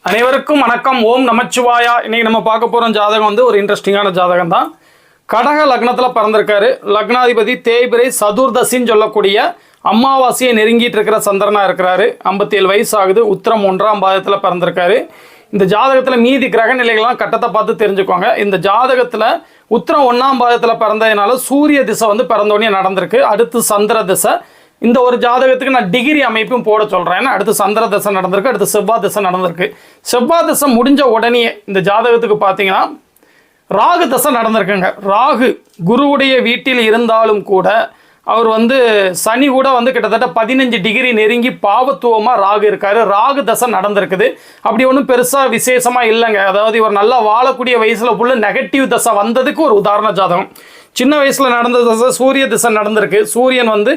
அனைவருக்கும் வணக்கம். ஓம் நமச்சிவாயா. இன்னைக்கு நம்ம பார்க்க போகிற ஜாதகம் வந்து ஒரு இன்ட்ரெஸ்டிங்கான ஜாதகம் தான். கடக லக்னத்தில் பிறந்திருக்காரு. லக்னாதிபதி தேய்பிரை சதுர்தசின்னு சொல்லக்கூடிய அமாவாசையை நெருங்கிட்டு இருக்கிற சந்திரனா இருக்கிறாரு. 57 வயசு ஆகுது. உத்திரம் 1ஆம் பாதத்தில் பிறந்திருக்காரு. இந்த ஜாதகத்தில் மீதி கிரக நிலைகள்லாம் கட்டத்தை பார்த்து தெரிஞ்சுக்கோங்க. இந்த ஜாதகத்தில் உத்திரம் 1ஆம் பாதத்தில் பிறந்ததுனால சூரிய திசை வந்து பிறந்தோடனே நடந்திருக்கு. அடுத்து சந்திர திசை. இந்த ஒரு ஜாதகத்துக்கு நான் டிகிரி அமைப்பும் போட சொல்கிறேன். ஏன்னா அடுத்து சந்திர தசை நடந்திருக்கு, அடுத்து செவ்வாய் தசை நடந்திருக்கு. செவ்வாய் தசை முடிஞ்ச உடனே இந்த ஜாதகத்துக்கு பார்த்தீங்கன்னா ராகு தசை நடந்திருக்குங்க. ராகு குருவுடைய வீட்டில் இருந்தாலும் கூட அவர் வந்து சனி கூட வந்து கிட்டத்தட்ட 15 டிகிரி நெருங்கி பாவத்துவமாக ராகு இருக்காரு. ராகு தசை நடந்திருக்குது. அப்படி ஒன்றும் பெருசாக விசேஷமாக இல்லைங்க. அதாவது இவர் நல்லா வாழக்கூடிய வயசில் ஃபுல்லாக நெகட்டிவ் தசை வந்ததுக்கு ஒரு உதாரண ஜாதகம். சின்ன வயசில் நடந்த தசை சூரிய திசை நடந்திருக்கு. சூரியன் வந்து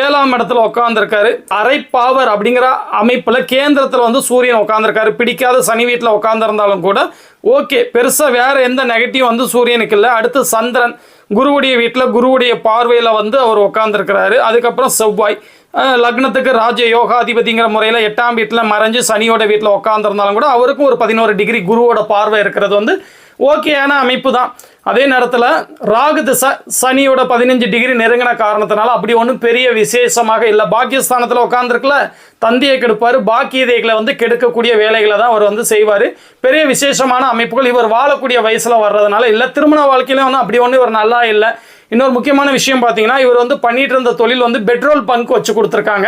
7ஆம் இடத்துல உட்காந்துருக்காரு. அரைப்பாவர் அப்படிங்கிற அமைப்பில் கேந்திரத்தில் வந்து சூரியன் உட்காந்துருக்காரு. பிடிக்காத சனி வீட்டில் உட்காந்துருந்தாலும் கூட ஓகே, பெருசாக வேறு எந்த நெகட்டிவ் வந்து சூரியனுக்கு இல்லை. அடுத்து சந்திரன் குருவுடைய வீட்டில் குருவுடைய பார்வையில் வந்து அவர் உட்காந்துருக்கிறாரு. அதுக்கப்புறம் செவ்வாய் லக்னத்துக்கு ராஜ யோகாதிபதிங்கிற முறையில் 8ஆம் வீட்டில் மறைஞ்சு சனியோட வீட்டில் உட்காந்துருந்தாலும் கூட அவருக்கும் ஒரு 11 டிகிரி குருவோட பார்வை இருக்கிறது வந்து ஓகேயான அமைப்பு தான். அதே நேரத்தில் ராகு திசை சனியோட 15 டிகிரி நெருங்கின காரணத்தினால அப்படி ஒன்றும் பெரிய விசேஷமாக இல்லை. பாக்கியஸ்தானத்தில் உட்காந்துருக்குல தந்தையை கெடுப்பார். பாக்கியதைகளை வந்து கெடுக்கக்கூடிய வேலைகளை தான் அவர் வந்து செய்வார். பெரிய விசேஷமான அமைப்புகள் இவர் வாழக்கூடிய வயசில் வர்றதுனால இல்லை. திருமண வாழ்க்கையிலும் வந்து அப்படி ஒன்று இவர் நல்லா இல்லை. இன்னொரு முக்கியமான விஷயம் பார்த்தீங்கன்னா இவர் வந்து பண்ணிட்டு இருந்த தொழில் வந்து பெட்ரோல் பங்க் வச்சு கொடுத்துருக்காங்க.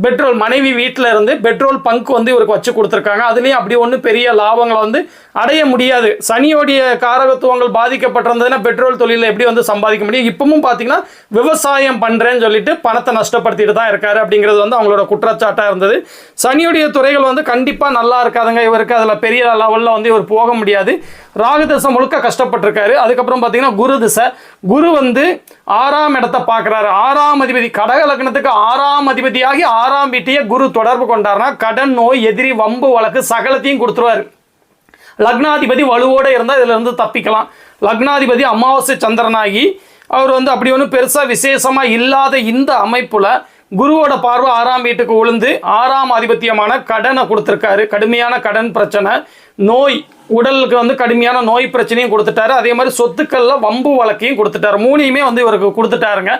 பெட்ரோல் மனைவி வீட்டில் இருந்து பெட்ரோல் பங்க் வந்து இவருக்கு வச்சு கொடுத்துருக்காங்க. அதுலேயும் அப்படி ஒன்றும் பெரிய லாபங்களை வந்து அடைய முடியாது. சனியோடைய காரகத்துவங்கள் பாதிக்கப்பட்டிருந்ததுன்னா பெட்ரோல் தொழிலில் எப்படி வந்து சம்பாதிக்க முடியும்? இப்பவும் பார்த்தீங்கன்னா விவசாயம் பண்ணுறேன்னு சொல்லிட்டு பணத்தை நஷ்டப்படுத்திட்டு தான் இருக்காரு அப்படிங்கிறது வந்து அவங்களோட குற்றச்சாட்டாக இருந்தது. சனியுடைய துறைகள் வந்து கண்டிப்பாக நல்லா இருக்காதுங்க இவருக்கு. அதில் பெரிய லெவலில் வந்து இவர் போக முடியாது. ராகு திசை முழுக்க கஷ்டப்பட்டிருக்காரு. அதுக்கப்புறம் பார்த்தீங்கன்னா குரு திசை. குரு வந்து 6ஆம் இடத்தை பார்க்குறாரு. 6ஆம் அதிபதி கடக லக்னத்துக்கு 6ஆம் அதிபதியாகி 6ஆம் வீட்டையே குரு தொடர்பு கொண்டாருன்னா கடன், நோய், எதிரி, வம்பு வழக்கு சகலத்தையும் கொடுத்துருவாரு. லக்னாதிபதி வலுவோடு இருந்தால் இதில் இருந்து தப்பிக்கலாம். லக்னாதிபதி அமாவாசை சந்திரனாகி அவர் வந்து அப்படி ஒன்றும் பெருசாக விசேஷமாக இல்லாத இந்த அமைப்பில் குருவோட பார்வை 6ஆம் வீட்டுக்கு விழுந்து 6ஆம் ஆதிபத்தியமான கடனை கொடுத்துருக்காரு. கடுமையான கடன் பிரச்சனை, நோய், உடலுக்கு வந்து கடுமையான நோய் பிரச்சனையும் கொடுத்துட்டாரு. அதே மாதிரி சொத்துக்கள்ல வம்பு வழக்கையும் கொடுத்துட்டாரு. மூணையுமே வந்து இவருக்கு கொடுத்துட்டாருங்க.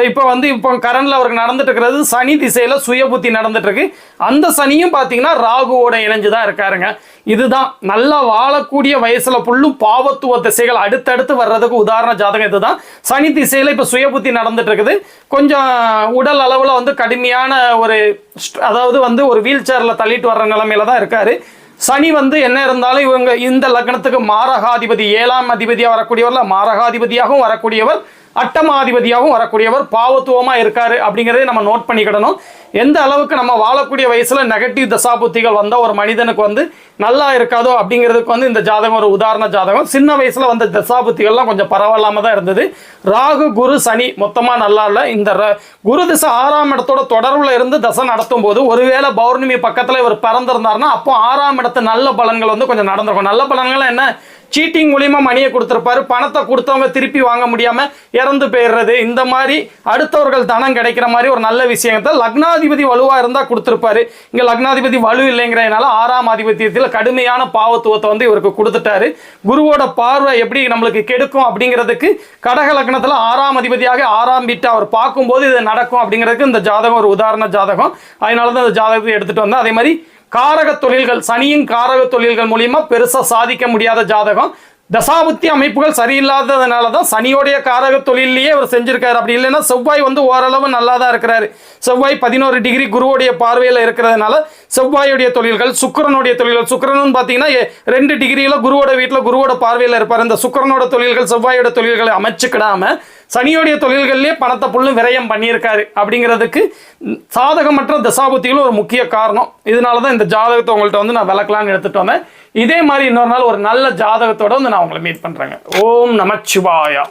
இப்போ கரண்ட்ல அவருக்கு நடந்துட்டு இருக்கிறது சனி திசையில சுய புத்தி நடந்துட்டு இருக்கு. அந்த சனியும் பார்த்தீங்கன்னா ராகுவோட இணைஞ்சுதான் இருக்காருங்க. இதுதான் நல்லா வாழக்கூடிய வயசுல புல்லும் பாவத்துவ திசைகள் அடுத்தடுத்து வர்றதுக்கு உதாரண ஜாதகம் இதுதான். சனி திசையில இப்போ சுய புத்தி நடந்துட்டு இருக்குது. கொஞ்சம் உடல் அளவில் வந்து கடுமையான ஒரு அதாவது வந்து ஒரு வீல் சேர்ல தள்ளிட்டு வர்ற நிலைமையில தான் இருக்காரு. சனி வந்து என்ன இருந்தாலும் இவங்க இந்த லக்னத்துக்கு மாரகாதிபதி 7ஆம் அதிபதியாக வரக்கூடியவர்ல மாரகாதிபதியாகவும் வரக்கூடியவர், அட்டமாதிபதியாகவும் வரக்கூடியவர், பாவத்துவமாக இருக்காரு அப்படிங்கிறதே நம்ம நோட் பண்ணிக்கிடணும். எந்த அளவுக்கு நம்ம வாழக்கூடிய வயசில் நெகட்டிவ் தசாபுத்திகள் வந்தால் ஒரு மனிதனுக்கு வந்து நல்லா இருக்காதோ அப்படிங்கிறதுக்கு வந்து இந்த ஜாதகம் ஒரு உதாரண ஜாதகம். சின்ன வயசில் வந்த தசாபுத்திகள்லாம் கொஞ்சம் பரவாயில்லாமல் தான் இருந்தது. ராகு குரு சனி மொத்தமாக நல்லா இல்லை. இந்த குரு திசை 6ஆம் இடத்தோட தொடர்பில் இருந்து தசை நடத்தும் போது ஒருவேளை பௌர்ணமி பக்கத்தில் இவர் பிறந்திருந்தாருன்னா அப்போ 6ஆம் இடத்து நல்ல பலன்கள் வந்து கொஞ்சம் நடந்திருக்கும். நல்ல பலன்கள் என்ன? சீட்டிங் மூலியமா மணியை கொடுத்துருப்பாரு. பணத்தை கொடுத்தவங்க திருப்பி வாங்க முடியாம இறந்து போயிடுறது, இந்த மாதிரி அடுத்தவர்கள் தனம் கிடைக்கிற மாதிரி ஒரு நல்ல விஷயத்தை லக்னாதிபதி வலுவா இருந்தா கொடுத்துருப்பாரு. இங்க லக்னாதிபதி வலு இல்லைங்கிறதுனால 6ஆம் ஆதிபத்தியத்தில் கடுமையான பாவத்துவத்தை வந்து இவருக்கு கொடுத்துட்டாரு. குருவோட பார்வை எப்படி நம்மளுக்கு கெடுக்கும் அப்படிங்கிறதுக்கு கடக லக்னத்துல 6ஆம் அதிபதியாக 6ஆம் வீட்டை அவர் பார்க்கும்போது இது நடக்கும் அப்படிங்கிறதுக்கு இந்த ஜாதகம் ஒரு உதாரண ஜாதகம். அதனாலதான் இந்த ஜாதகத்தை எடுத்துட்டு வந்தேன். அதே மாதிரி காரக தொழில்கள், சனியின் காரக தொழில்கள் மூலியமா பெருசா சாதிக்க முடியாத ஜாதகம். தசாபுத்தி அமைப்புகள் சரியில்லாததுனால தான் சனியோடைய காரக தொழிலேயே அவர் செஞ்சிருக்காரு. அப்படி இல்லைன்னா செவ்வாய் வந்து ஓரளவு நல்லா தான் இருக்கிறாரு. செவ்வாய் 11 டிகிரி குருவோடைய பார்வையில் இருக்கிறதுனால செவ்வாயுடைய தொழில்கள், சுக்கிரனுடைய தொழில்கள், சுக்கிரனும் பார்த்தீங்கன்னா 2 டிகிரியில் குருவோட வீட்டில் குருவோட பார்வையில் இருப்பார். இந்த சுக்கிரனோட தொழில்கள் செவ்வாயோட தொழில்களை அமைச்சுக்கிடாம சனியோடைய தொழில்கள்லேயே பணத்தை புல்லும் விரயம் பண்ணியிருக்காரு அப்படிங்கிறதுக்கு சாதகமற்ற தசாபுத்திகளும் ஒரு முக்கிய காரணம். இதனால தான் இந்த ஜாதகத்தை உங்கள்கிட்ட வந்து நான் விளக்கலான்னு எடுத்துகிட்டு வந்தேன். இதே மாதிரி இன்னொரு நாள் ஒரு நல்ல ஜாதகத்தோட வந்து நான் உங்களை மீட் பண்ணுறேங்க. ஓம் நமச்சிவாயா.